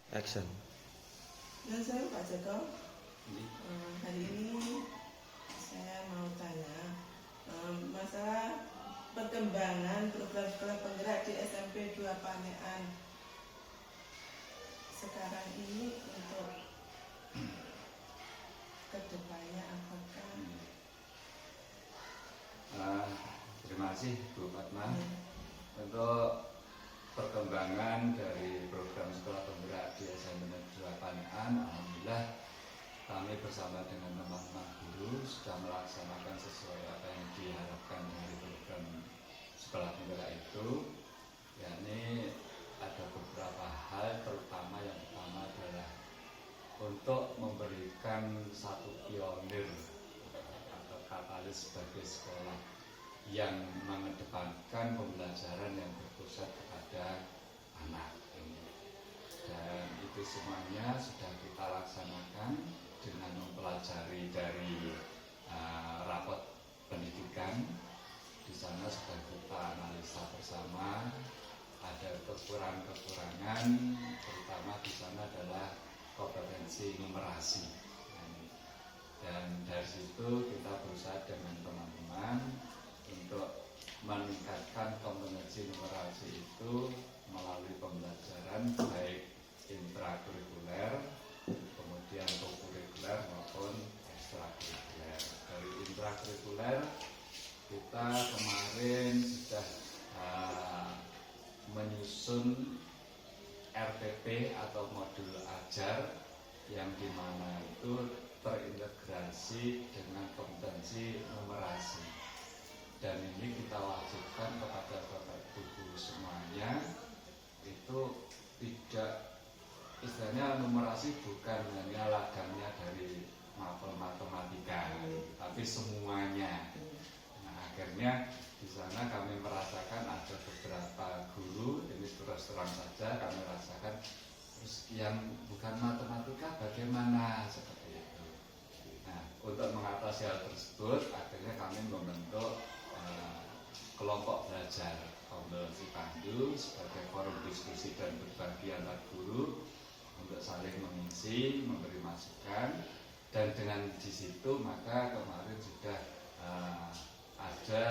Action. Dan saya Pak Joko, hari ini saya mau tanya masalah perkembangan program sekolah penggerak di SMP 2 Panean sekarang ini untuk kedepannya apakah? Terima kasih Bu Fatma. Untuk perkembangan dari program sekolah penggerak di SMP 2 Panean, alhamdulillah kami bersama dengan teman-teman guru sudah melaksanakan sesuai apa yang diharapkan dari program sekolah penggerak itu, yakni ada beberapa hal, terutama yang pertama adalah untuk memberikan satu pionir atau katalis sebagai sekolah yang mengedepankan pembelajaran yang berpusat kepada anak ini. Dan itu semuanya sudah kita laksanakan dengan mempelajari dari rapot pendidikan. Di sana sudah kita analisa bersama, ada kekurangan-kekurangan, terutama di sana adalah kompetensi numerasi. Dan dari situ kita berusaha dengan teman-teman untuk meningkatkan kompetensi numerasi itu melalui pembelajaran baik intrakurikuler, kemudian kokurikuler maupun ekstrakurikuler. Dari intrakurikuler kita kemarin sudah menyusun RPP atau modul ajar yang dimana itu terintegrasi dengan kompetensi numerasi. Dan ini kita wajibkan kepada Bapak Ibu guru semuanya, itu tidak, istilahnya numerasi bukan hanya lagamnya dari matematika, tapi semuanya. Nah, akhirnya di sana kami merasakan ada beberapa guru, ini terus terang saja kami rasakan, terus yang bukan matematika bagaimana, seperti itu. Nah, untuk mengatasi hal tersebut, akhirnya kami membentuk kelompok belajar kompetensi pandu sebagai forum diskusi dan berbagi antar guru untuk saling mengisi, memberi masukan, dan dengan di situ maka kemarin sudah ada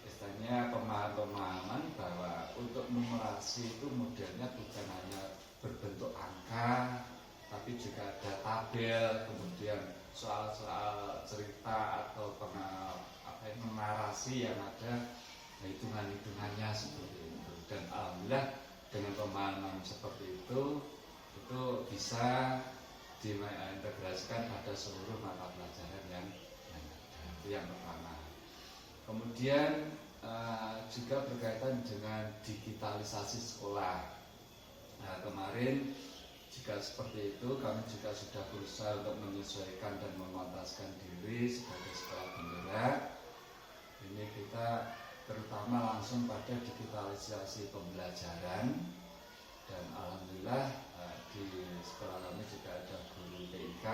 istilahnya pemahaman bahwa untuk numerasi itu modelnya bukan hanya berbentuk angka, tapi juga ada tabel, kemudian soal-soal cerita atau narasi yang ada hitungan-hitungannya seperti itu. Dan alhamdulillah dengan pemahaman seperti itu bisa diintegrasikan pada seluruh mata pelajaran yang ada. Itu yang pertama. Kemudian juga berkaitan dengan digitalisasi sekolah. Nah, kemarin jika seperti itu, kami juga sudah berusaha untuk menyesuaikan dan memantaskan diri sebagai sekolah penggerak. Ini kita terutama langsung pada digitalisasi pembelajaran, dan alhamdulillah di sekolah kami juga ada guru TIK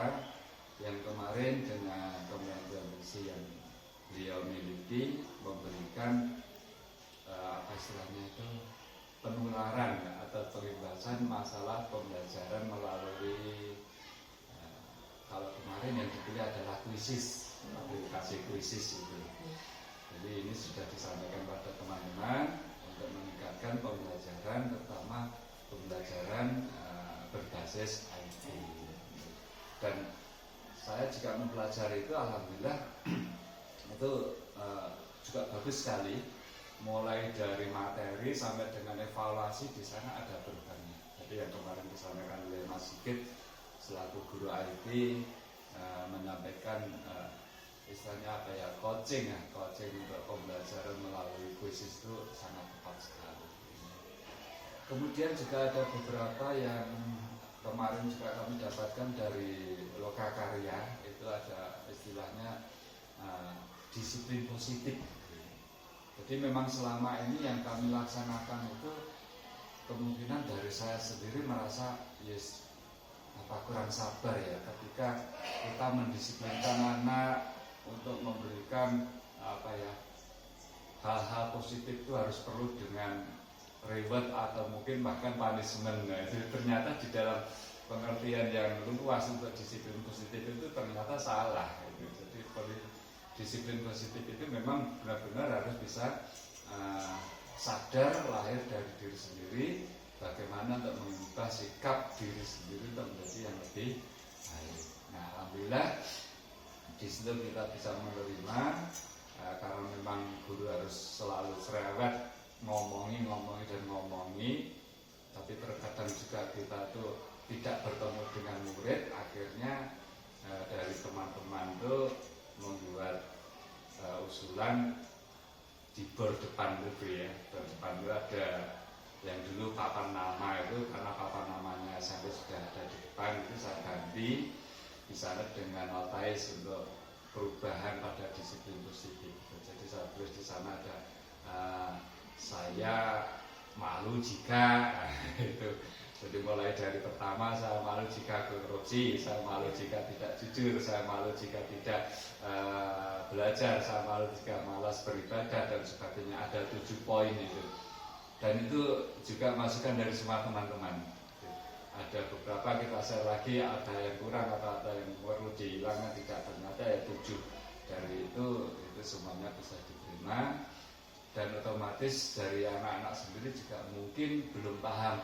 yang kemarin dengan kompetensi yang beliau miliki memberikan apa istilahnya itu, penularan atau pembebasan masalah pembelajaran melalui kalau kemarin yang dipilih adalah kuisis, aplikasi kuisis itu. Jadi ini sudah disampaikan pada teman-teman untuk meningkatkan pembelajaran, terutama pembelajaran berbasis IT. Dan saya juga mempelajari itu, alhamdulillah itu juga bagus sekali. Mulai dari materi sampai dengan evaluasi di sana ada perubahannya. Jadi yang kemarin disampaikan oleh Mas Sigit selaku guru IT menyampaikan istilahnya apa ya, coaching untuk pembelajaran melalui kuisis itu sangat tepat sekali. Kemudian juga ada beberapa yang kemarin juga kami dapatkan dari Lokakarya, itu ada istilahnya disiplin positif. Jadi memang selama ini yang kami laksanakan itu kemungkinan dari saya sendiri merasa kurang sabar ya ketika kita mendisiplinkan anak untuk memberikan hal-hal positif itu harus perlu dengan reward atau mungkin bahkan punishment. Nah, itu ternyata di dalam pengertian yang luas untuk disiplin positif itu ternyata salah. Jadi disiplin positif itu memang benar-benar harus bisa sadar lahir dari diri sendiri, bagaimana untuk mengubah sikap diri sendiri untuk menjadi yang lebih baik. Nah, alhamdulillah di situ kita bisa menerima, karena memang guru harus selalu cerewet ngomongi, tapi terkadang juga kita tuh tidak bertemu dengan murid, akhirnya dari teman-teman tuh membuat usulan di bor depan itu ya. Bor depan itu ada yang dulu papan nama itu, karena papan namanya sampai sudah ada di depan, itu saya ganti di sana dengan notais untuk perubahan pada disiplin positif. Jadi saya tulis di sana ada saya malu jika itu. Jadi mulai dari pertama, saya malu jika korupsi, saya malu jika tidak jujur, saya malu jika tidak belajar, saya malu jika malas beribadah dan sebagainya. Ada 7 poin itu. Dan itu juga masukan dari semua teman-teman. Ada beberapa kita share lagi, ada yang kurang atau ada yang perlu dihilangkan, tidak, ternyata ya 7 dari itu semuanya bisa diterima. Dan otomatis dari anak-anak sendiri juga mungkin belum paham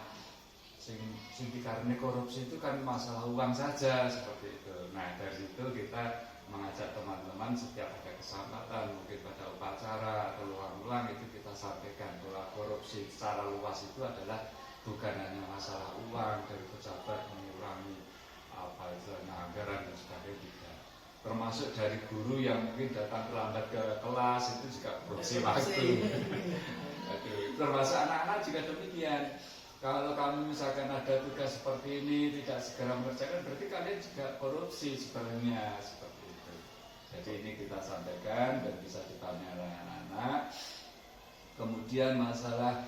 sing dikareni korupsi itu kan masalah uang saja, seperti itu. Nah, dari situ kita mengajak teman-teman setiap ada kesempatan, mungkin pada upacara atau ruang-ruang, itu kita sampaikan bahwa korupsi secara luas itu adalah bukan hanya masalah uang dari pejabat mengurangi anggaran dan sebagainya, tidak. Termasuk dari guru yang mungkin datang terlambat ke kelas, itu juga korupsi waktu. Termasuk anak-anak juga demikian. Kalau kamu misalkan ada tugas seperti ini tidak segera mengerjakan, berarti kalian juga korupsi sebenarnya, seperti itu. Jadi ini kita sampaikan dan bisa ditanya oleh anak-anak. Kemudian masalah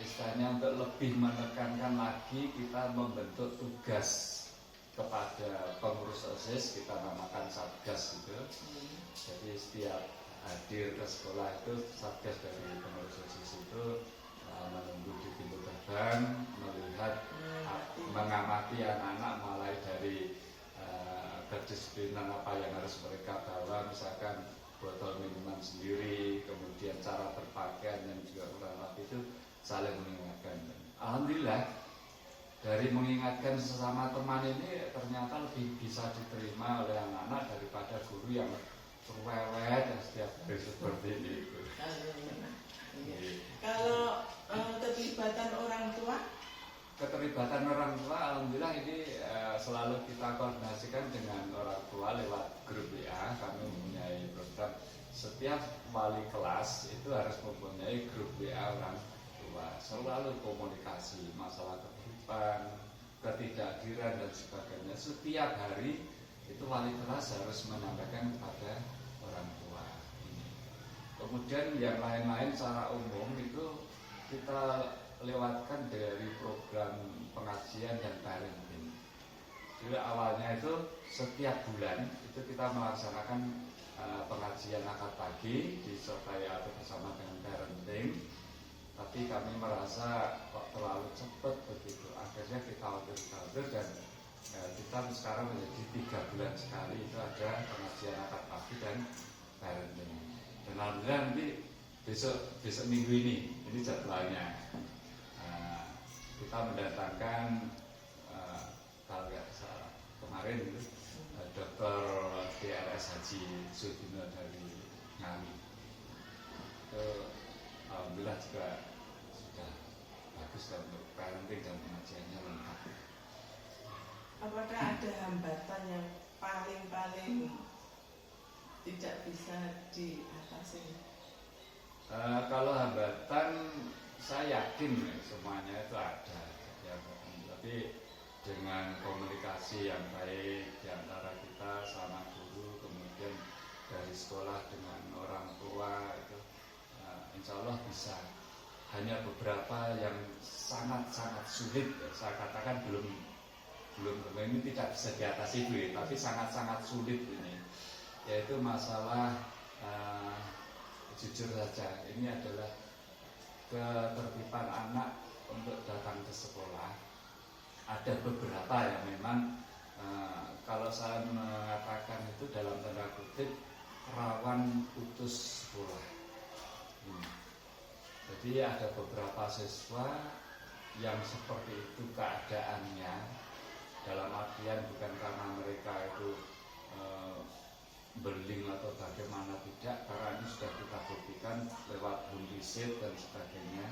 istilahnya untuk lebih menekankan lagi, kita membentuk tugas kepada pengurus OSIS, kita namakan Satgas itu. Jadi setiap hadir ke sekolah itu Satgas dari pengurus OSIS itu menunggu di pintu gerbang, melihat, mengamati anak-anak mulai dari kedisiplinan apa yang harus mereka bawa, misalkan botol minuman sendiri, kemudian cara berpakaian dan juga kurang itu saling mengingatkan. Alhamdulillah dari mengingatkan sesama teman ini ternyata lebih bisa diterima oleh anak-anak daripada guru yang cerewet dan setiap hari seperti ini. Kalau keterlibatan orang tua? Keterlibatan orang tua, alhamdulillah ini selalu kita koordinasikan dengan orang tua lewat grup WA. Kami mempunyai program setiap wali kelas itu harus mempunyai grup WA orang tua. Selalu komunikasi masalah kehidupan, ketidakhadiran dan sebagainya. Setiap hari itu wali kelas harus menyampaikan kepada orang tua ini. Kemudian yang lain-lain secara umum itu kita lewatkan dari program pengajian dan parenting. Jadi awalnya itu setiap bulan itu kita melaksanakan pengajian akad pagi disertai atau bersama dengan parenting. Tapi kami merasa kok terlalu cepat begitu. Akhirnya kita atur dan kita sekarang menjadi 3 bulan sekali itu ada pengajian akad pagi dan parenting. Dan alhamdulillah nanti besok minggu ini jadwalnya. Kita mendatangkan kalau nggak salah kemarin itu Dr. DRS Haji Sudino dari Ngawi. Itu alhamdulillah juga sudah bagus kan untuk parenting dan pengajiannya lengkap. Apakah ada hambatan yang paling tidak bisa diatasi? Kalau hambatan saya yakin semuanya itu ada ya, tapi dengan komunikasi yang baik di antara kita sama guru, kemudian dari sekolah dengan orang tua itu insya Allah bisa. Hanya beberapa yang sangat-sangat sulit, saya katakan belum ini tidak bisa diatasi dulu, tapi sangat-sangat sulit ini, yaitu masalah jujur saja. Ini adalah ketertiban anak untuk datang ke sekolah. Ada beberapa yang memang kalau saya mengatakan itu dalam tanda kutip rawan putus sekolah. Jadi ada beberapa siswa yang seperti itu keadaannya, dalam artian bukan karena mereka itu beling atau bagaimana, tidak, karena ini sudah kita buktikan lewat home visit dan sebagainya.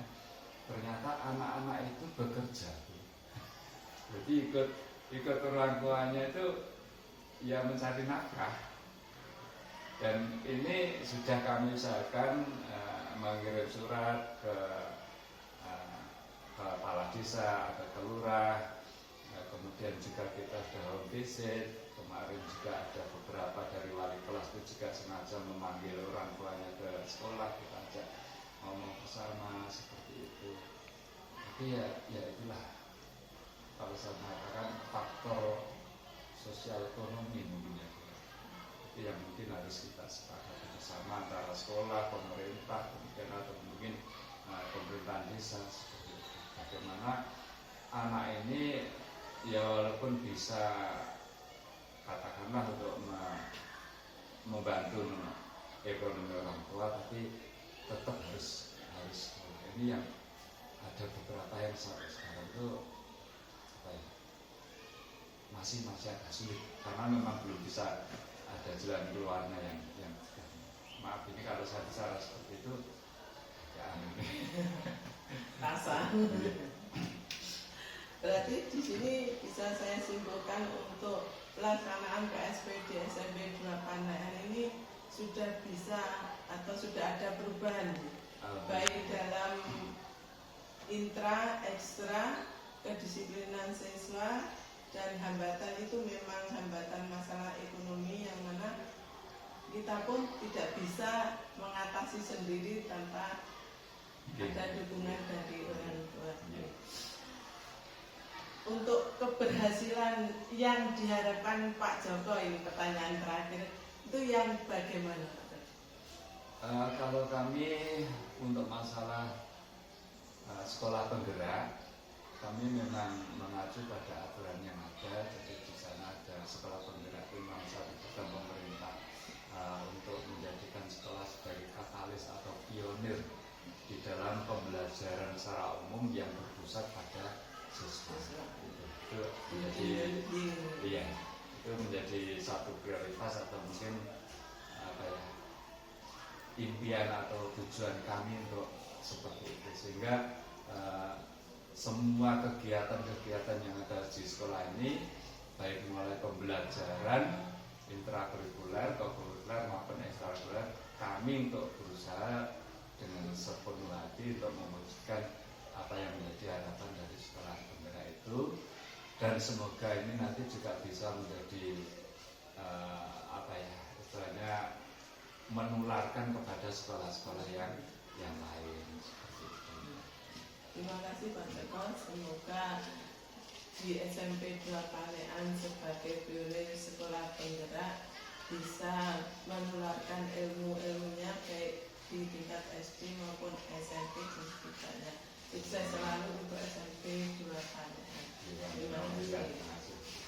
Ternyata anak-anak itu bekerja, jadi ikut orang tuanya itu ya mencari nafkah. Dan ini sudah kami usahakan mengirim surat ke kepala desa atau ke lurah, kemudian juga kita sudah home visit. Kemarin juga ada beberapa dari wali kelas itu juga sengaja memanggil orang tuanya ke sekolah, kita ajak ngomong bersama seperti itu. Tapi ya itulah, kalau saya mengatakan faktor sosial ekonomi mungkin ya, itu yang mungkin harus kita sepakati bersama antara sekolah, pemerintah, kemudian atau mungkin pemerintahan desa seperti itu. Bagaimana anak ini ya walaupun bisa katakanlah untuk membantu ekonomi orang tua, tapi tetap harus sekolah. Ini yang ada beberapa yang sampai sekarang itu masih agak sulit karena memang belum bisa ada jalan keluarnya yang maaf ini kalau saya bicara seperti itu ya aneh. Rasa. Berarti di sini bisa saya simpulkan untuk pelaksanaan PSBB SMP 2 Panahan ini sudah bisa atau sudah ada perubahan, baik dalam intra, ekstra, kedisiplinan siswa, dan hambatan itu memang hambatan masalah ekonomi yang mana kita pun tidak bisa mengatasi sendiri tanpa ada dukungan dari orang tua. Untuk keberhasilan yang diharapkan Pak Joko, ini pertanyaan terakhir, itu yang bagaimana? Kalau kami untuk masalah sekolah penggerak, kami memang mengacu pada aturan yang ada. Jadi di sana ada sekolah penggerak itu memang satu program pemerintah untuk menjadikan sekolah sebagai katalis atau pionir di dalam pembelajaran secara umum yang berpusat pada siswa. Itu menjadi itu menjadi satu prioritas atau mungkin impian atau tujuan kami untuk seperti itu, sehingga semua kegiatan-kegiatan yang ada di sekolah ini, baik mulai pembelajaran intrakurikuler, kokurikuler maupun ekstrakurikuler, kami untuk berusaha dengan sepenuh hati untuk mewujudkan apa yang menjadi harapan dari sekolah penggerak itu, dan semoga ini nanti juga bisa menjadi istilahnya menularkan kepada sekolah-sekolah yang lain seperti itu. Terima kasih Pak Joko. Semoga di SMP 2 Palean sebagai pionir sekolah penggerak bisa menularkan ilmu-ilmunya baik di tingkat SD maupun SMP selanjutnya. Sukses selalu untuk SMP 2 Palean. Terima kasih.